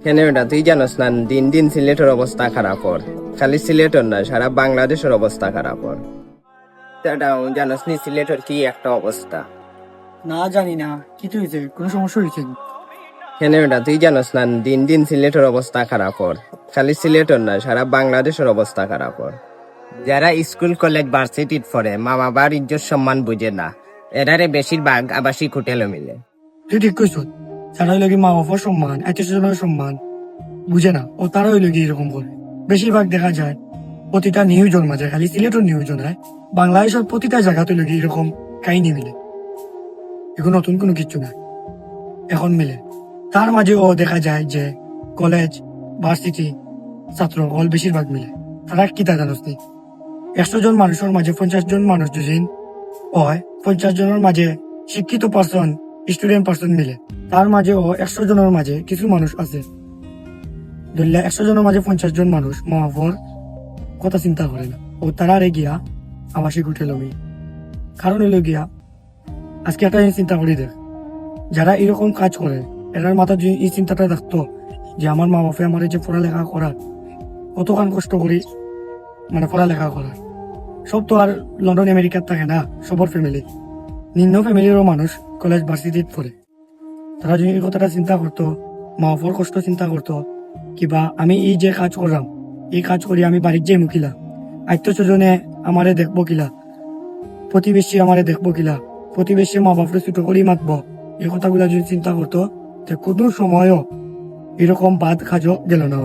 কেন বেটা তুই জানোস না দিন দিন সিলেটের অবস্থা খারাপ হর। খালি সিলেটের না সারা বাংলাদেশের অবস্থা খারাপ হর। এটাও জানোস নি সিলেটের কি একটা অবস্থা। না জানি না কি তো হয়েছে, কোনো সমস্যা হয়েছে? কেন বেটা তুই জানোস না দিন দিন সিলেটের অবস্থা খারাপ হর। খালি সিলেটের না সারা বাংলাদেশের অবস্থা খারাপ হর। যারা স্কুল কলেজ ভার্সিটিত পড়ে মা বাবার ইজ্জত সম্মান বুঝে না, এরারে বেশিরভাগ আবাসিক হোটেলে মিলে। তুই ঠিক কইছ, যারা হইল কি মা বাবার সম্মান, আত্মীয় স্বজনের সম্মান বুঝে না, ও তারা হইল কি এরকম করে। বেশিরভাগ দেখা যায় প্রতিটা নিউজের মাঝে, খালি সিলেটের নিউজ নয়, বাংলাদেশের প্রতিটা জায়গা হইল কি এরকম কাহিনী মিলে। এখন নতুন কোনো কিছু না, এখন মিলে। তার মাঝে ও দেখা যায় যে কলেজ ভার্সিটি ছাত্র হল বেশিরভাগ মিলে। তারা কি তা জানোস নি? 100 জন মানুষের মাঝে 50 জন মানুষ যদি হয়, 50 জনের মাঝে শিক্ষিত পার্সন, স্টুডেন্ট পার্সন মিলে। তার মাঝে ও 100 জনের মাঝে কিছু মানুষ আছে, ধরলে 100 জনের মাঝে 50 জন মানুষ মা বাবার কথা চিন্তা করে না, ও তারা রে গিয়া আবাসিক হোটেল হবে। কারণ হইল গিয়া আজকে একটা জিনিস চিন্তা করি দেখ, যারা এরকম কাজ করে এরার মাথা যদি এই চিন্তাটা থাকতো যে আমার মা বাপে আমার এই যে পড়ালেখা করার কতখান কষ্ট করি, মানে পড়ালেখা করার, সব তো আর লন্ডন আমেরিকার থাকে না, সবার ফ্যামিলি, নিম্ন ফ্যামিলিরও মানুষ কলেজ ভার্সিটিতে পড়ে। তারা যদি এই কথাটা চিন্তা করতো, মা বাবার কষ্ট চিন্তা করতো, কিবা আমি এই যে কাজ করলাম, এই কাজ করি আমি বাড়ির যে মুখিলা, আত্মীয় স্বজনে আমারে দেখবো কিলা, প্রতিবেশী আমারে দেখবো কিলা, প্রতিবেশী মা বাপরে ছোট করেই মাতবো, এই কথাগুলা যদি চিন্তা করতো, তো কোনো সময়ও এরকম বাদ কাজও গেল না।